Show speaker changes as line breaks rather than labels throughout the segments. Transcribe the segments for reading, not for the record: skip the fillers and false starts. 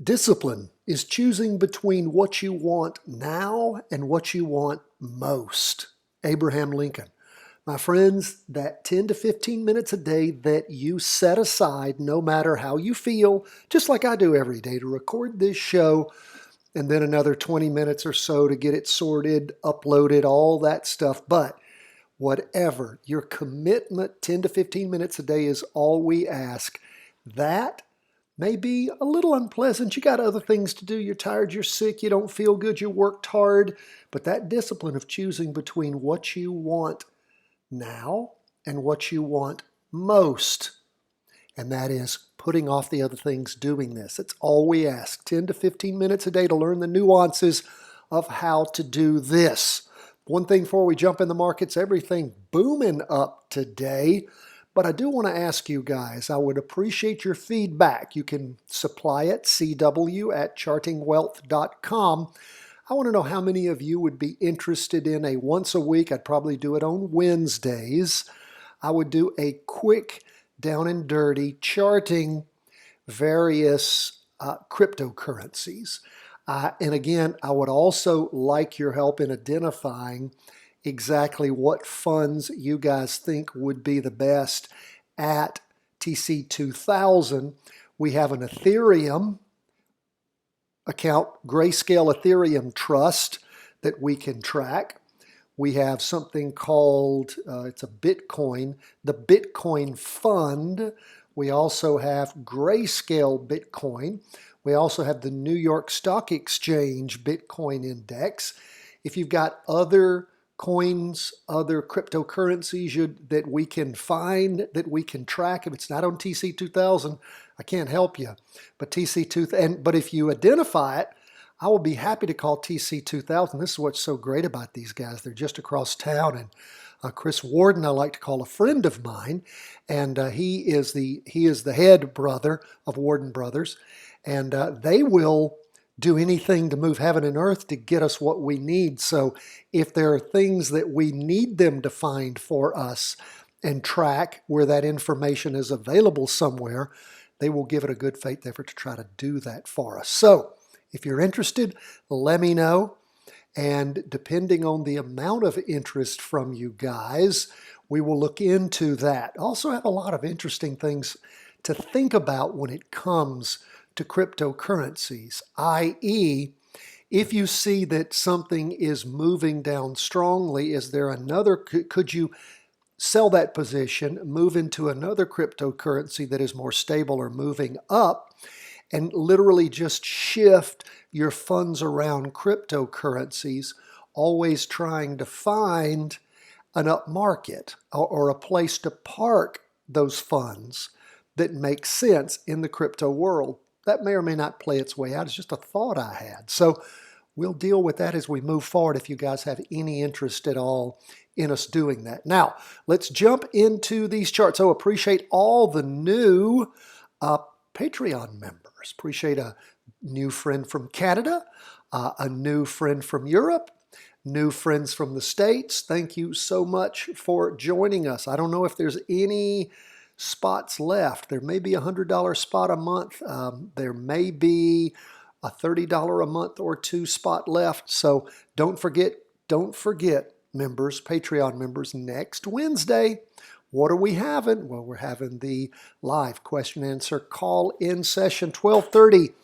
Discipline is choosing between what you want now and what you want most. Abraham Lincoln. My friends, that 10 to 15 minutes a day that you set aside, no matter how you feel, just like I do every day, to record this show, and then another 20 minutes or so to get it sorted, uploaded, all that stuff. But whatever your commitment, 10 to 15 minutes a day is all we ask. That may be a little unpleasant. You got other things to do. You're tired, you're sick, you don't feel good, you worked hard. But that discipline of choosing between what you want now and what you want most, and that is putting off the other things doing this. It's all we ask. 10 to 15 minutes a day to learn the nuances of how to do this. One thing before we jump in the markets, everything booming up today. But I do want to ask you guys, I would appreciate your feedback. You can supply it, cw@chartingwealth.com. I want to know how many of you would be interested in a once a week, I'd probably do it on Wednesdays. I would do a quick down and dirty charting various cryptocurrencies. And again, I would also like your help in identifying exactly what funds you guys think would be the best at TC2000. We have an Ethereum account, Grayscale Ethereum Trust, that we can track. We have something called, it's a Bitcoin, the Bitcoin Fund. We also have Grayscale Bitcoin. We also have the New York Stock Exchange Bitcoin Index. If you've got other coins, other cryptocurrencies that we can find, that we can track, if it's not on TC2000, I can't help you. But but if you identify it, I will be happy to call TC2000. This is what's so great about these guys. They're just across town, and Chris Warden, I like to call a friend of mine, and he is the head brother of Warden Brothers, and they will do anything to move heaven and earth to get us what we need. So if there are things that we need them to find for us and track where that information is available somewhere, they will give it a good faith effort to try to do that for us. So if you're interested, let me know. And depending on the amount of interest from you guys, we will look into that. Also have a lot of interesting things to think about when it comes to cryptocurrencies, i.e., if you see that something is moving down strongly, is there another, could you sell that position, move into another cryptocurrency that is more stable or moving up, and literally just shift your funds around cryptocurrencies, always trying to find an up market or a place to park those funds that makes sense in the crypto world. That may or may not play its way out. It's just a thought I had. So we'll deal with that as we move forward if you guys have any interest at all in us doing that. Now, let's jump into these charts. So appreciate all the new Patreon members. Appreciate a new friend from Canada, a new friend from Europe, new friends from the States. Thank you so much for joining us. I don't know if there's any spots left. There may be a $100 spot a month. There may be a $30 a month or two spot left. So don't forget, members, Patreon members, next Wednesday, what are we having? Well, we're having the live question answer call-in session, 12:30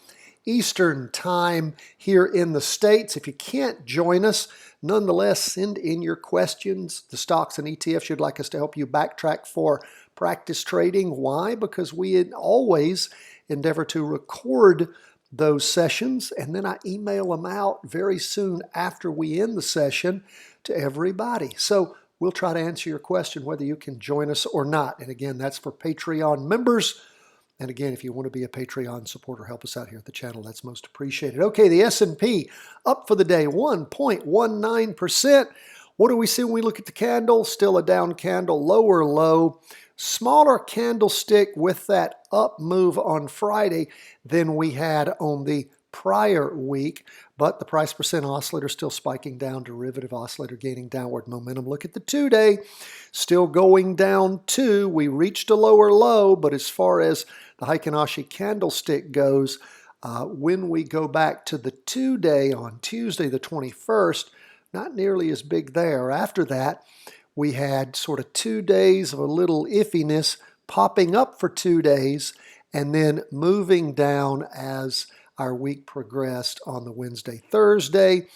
Eastern time here in the States. If you can't join us, nonetheless, send in your questions, the stocks and ETFs you'd like us to help you backtrack for practice trading. Why? Because we always endeavor to record those sessions, and then I email them out very soon after we end the session to everybody. So we'll try to answer your question whether you can join us or not. And again, that's for Patreon members. And again, if you want to be a Patreon supporter, help us out here at the channel. That's most appreciated. Okay, the S&P up for the day, 1.19%. What do we see when we look at the candle? Still a down candle, lower low. Smaller candlestick with that up move on Friday than we had on the prior week, but the price percent oscillator still spiking down, derivative oscillator gaining downward momentum. Look at the 2-day, still going down too. We reached a lower low, but as far as the Heikin-Ashi candlestick goes, When we go back to the 2-day on Tuesday the 21st, not nearly as big there. After that, we had sort of 2 days of a little iffiness, popping up for 2 days, and then moving down as our week progressed on the Wednesday, Thursday.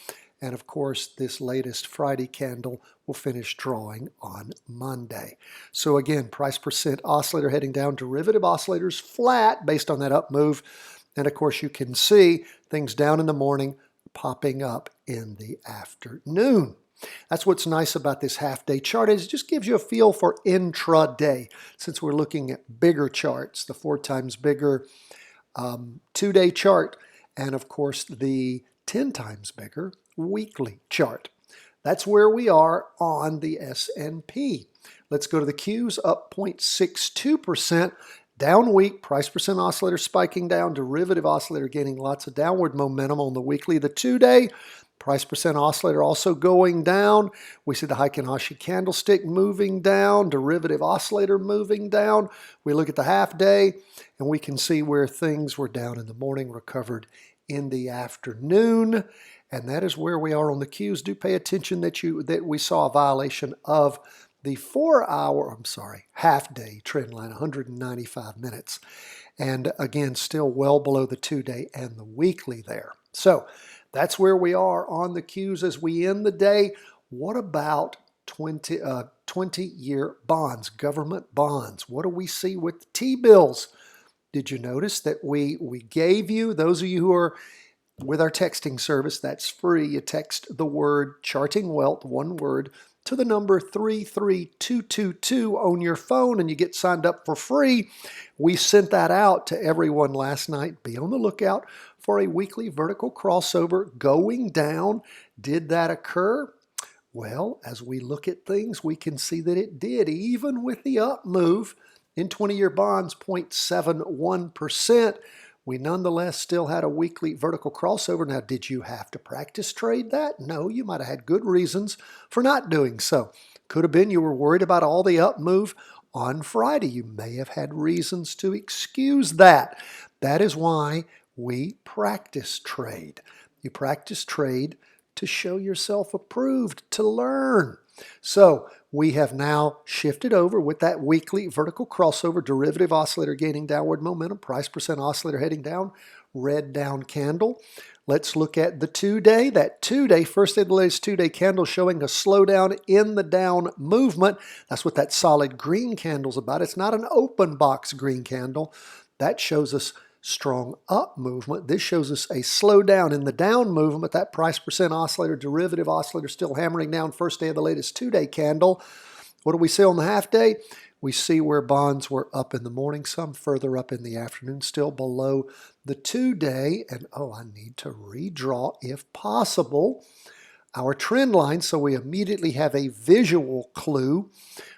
And of course, this latest Friday candle will finish drawing on Monday. So again, price percent oscillator heading down, derivative oscillators flat based on that up move. And of course, you can see things down in the morning, popping up in the afternoon. That's what's nice about this half-day chart is it just gives you a feel for intraday. Since we're looking at bigger charts, the 4 times bigger 2-day chart, and of course the 10 times bigger weekly chart. That's where we are on the S&P. Let's go to the Qs, up 0.62%. Down week, price percent oscillator spiking down, derivative oscillator gaining lots of downward momentum on the weekly. The 2-day, price percent oscillator also going down. We see the Heikin-Ashi candlestick moving down, derivative oscillator moving down. We look at the half day and we can see where things were down in the morning, recovered in the afternoon. And that is where we are on the Qs. Do pay attention that we saw a violation of the half-day trend line, 195 minutes. And again, still well below the 2-day and the weekly there. So that's where we are on the Qs as we end the day. What about 20-year bonds, government bonds? What do we see with T-bills? Did you notice that we gave you, those of you who are with our texting service, that's free. You text the word Charting Wealth, one word, to the number 33222 on your phone, and you get signed up for free. We sent that out to everyone last night. Be on the lookout for a weekly vertical crossover going down. Did that occur? Well, as we look at things, we can see that it did, even with the up move in 20-year bonds, 0.71%. We nonetheless still had a weekly vertical crossover. Now, did you have to practice trade that? No, you might have had good reasons for not doing so. Could have been you were worried about all the up move on Friday. You may have had reasons to excuse that. That is why we practice trade. You practice trade to show yourself approved, to learn. So we have now shifted over with that weekly vertical crossover, derivative oscillator gaining downward momentum, price percent oscillator heading down, red down candle. Let's look at the 2-day. That 2-day, first day of the latest 2-day candle showing a slowdown in the down movement. That's what that solid green candle's about. It's not an open box green candle. That shows us strong up movement. This shows us a slowdown in the down movement. That price percent oscillator, derivative oscillator still hammering down first day of the latest 2-day candle. What do we see on the half day? We see where bonds were up in the morning, some further up in the afternoon, still below the 2-day. And I need to redraw, if possible, our trend line so we immediately have a visual clue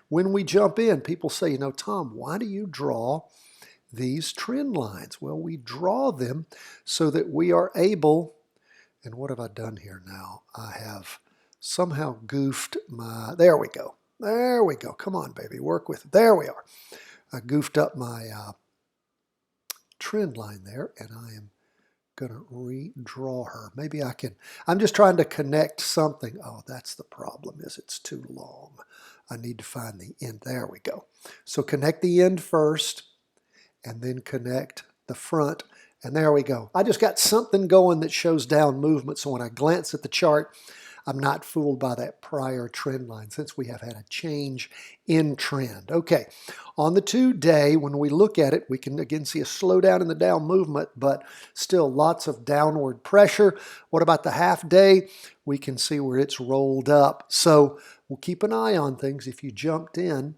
when we jump in. People say, Tom, why do you draw these trend lines? Well, we draw them so that we are able, and what have I done here now? I have somehow goofed there we go. There we go. Come on, baby, work with it. There we are. I goofed up my trend line there, and I am going to redraw her. Maybe I can. I'm just trying to connect something. Oh, that's the problem, is it's too long. I need to find the end. There we go. So connect the end first, and then connect the front, and there we go. I just got something going that shows down movement, so when I glance at the chart, I'm not fooled by that prior trend line since we have had a change in trend. Okay, on the 2-day, when we look at it, we can again see a slowdown in the down movement, but still lots of downward pressure. What about the half day? We can see where it's rolled up. So we'll keep an eye on things. If you jumped in,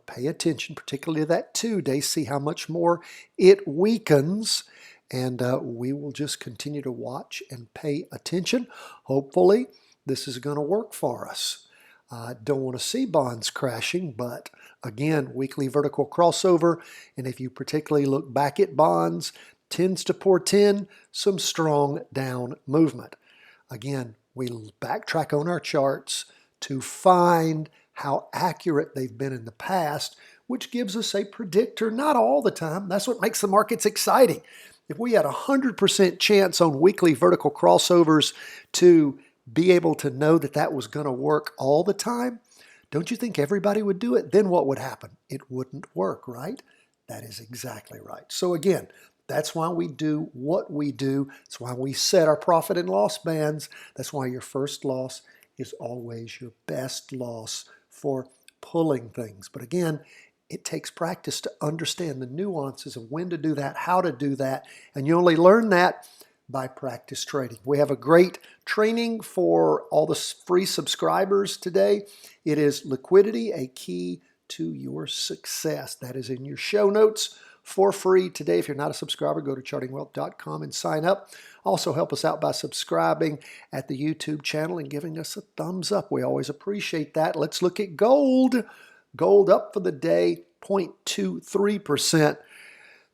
pay attention, particularly to that 2-day, see how much more it weakens, and we will just continue to watch and pay attention. Hopefully, this is going to work for us. I don't want to see bonds crashing, but again, weekly vertical crossover, and if you particularly look back at bonds, tends to portend some strong down movement. Again, we backtrack on our charts to find how accurate they've been in the past, which gives us a predictor, not all the time. That's what makes the markets exciting. If we had a 100% chance on weekly vertical crossovers to be able to know that that was going to work all the time, don't you think everybody would do it? Then what would happen? It wouldn't work, right? That is exactly right. So again, that's why we do what we do. That's why we set our profit and loss bands. That's why your first loss is always your best loss for pulling things. But again, it takes practice to understand the nuances of when to do that, how to do that, and you only learn that by practice trading. We have a great training for all the free subscribers today. It is Liquidity, a Key to Your Success. That is in your show notes for free today. If you're not a subscriber, go to chartingwealth.com and sign up. Also help us out by subscribing at the YouTube channel and giving us a thumbs up. We always appreciate that. Let's look at gold. Gold up for the day, 0.23%.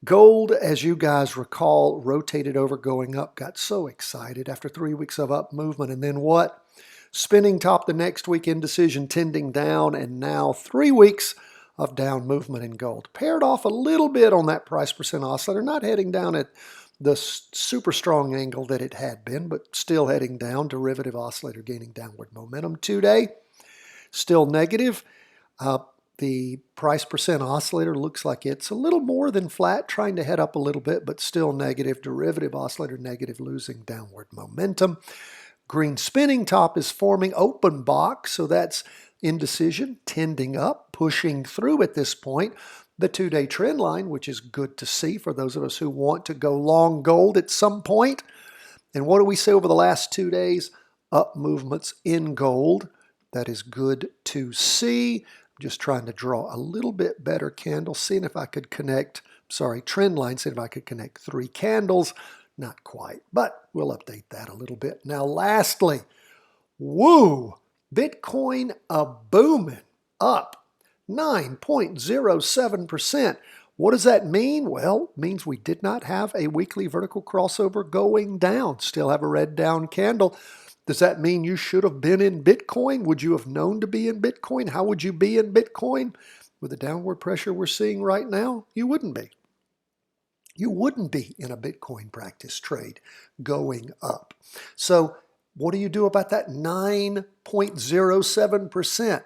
Gold, as you guys recall, rotated over going up, got so excited after 3 weeks of up movement. And then what? Spinning top the next week, indecision tending down, and now 3 weeks of down movement in gold. Paired off a little bit on that price percent oscillator, not heading down at the super strong angle that it had been, but still heading down. Derivative oscillator gaining downward momentum today. Still negative. The price percent oscillator looks like it's a little more than flat, trying to head up a little bit, but still negative. Derivative oscillator negative, losing downward momentum. Green spinning top is forming open box, so that's indecision, tending up, pushing through at this point. The 2-day trend line, which is good to see for those of us who want to go long gold at some point. And what do we say over the last 2 days? Up movements in gold. That is good to see. Just trying to draw a little bit better candle, seeing if I could connect, trend line, seeing if I could connect 3 candles. Not quite, but we'll update that a little bit. Now, lastly, woo, Bitcoin booming up 9.07%. What does that mean? Well, it means we did not have a weekly vertical crossover going down. Still have a red down candle. Does that mean you should have been in Bitcoin? Would you have known to be in Bitcoin? How would you be in Bitcoin? With the downward pressure we're seeing right now, you wouldn't be. You wouldn't be in a Bitcoin practice trade going up. So what do you do about that 9.07%?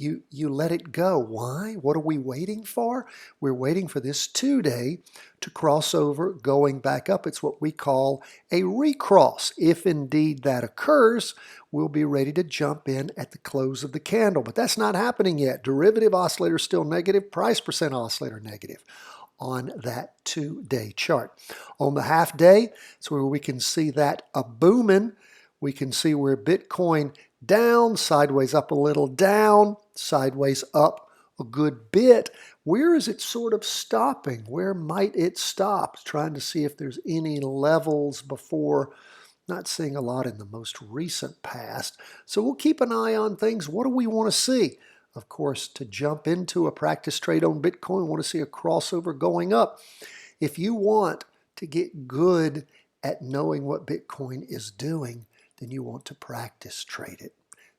You let it go. Why? What are we waiting for? We're waiting for this 2-day to cross over going back up. It's what we call a recross. If indeed that occurs, we'll be ready to jump in at the close of the candle. But that's not happening yet. Derivative oscillator still negative, price percent oscillator negative on that 2-day chart. On the half day, it's where we can see that booming. We can see where Bitcoin down, sideways up a little, down, sideways up a good bit. Where is it sort of stopping? Where might it stop? Trying to see if there's any levels before. Not seeing a lot in the most recent past. So we'll keep an eye on things. What do we want to see? Of course, to jump into a practice trade on Bitcoin, we want to see a crossover going up. If you want to get good at knowing what Bitcoin is doing, then you want to practice trade it.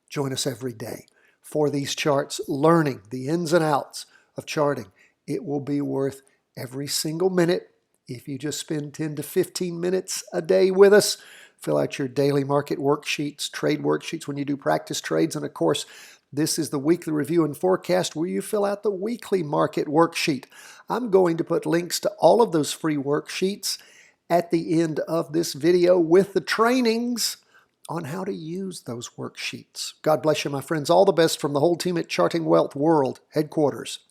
Join us every day for these charts, learning the ins and outs of charting. It will be worth every single minute if you just spend 10 to 15 minutes a day with us. Fill out your daily market worksheets, trade worksheets when you do practice trades. And of course, this is the weekly review and forecast where you fill out the weekly market worksheet. I'm going to put links to all of those free worksheets at the end of this video with the trainings on how to use those worksheets. God bless you, my friends. All the best from the whole team at Charting Wealth World Headquarters.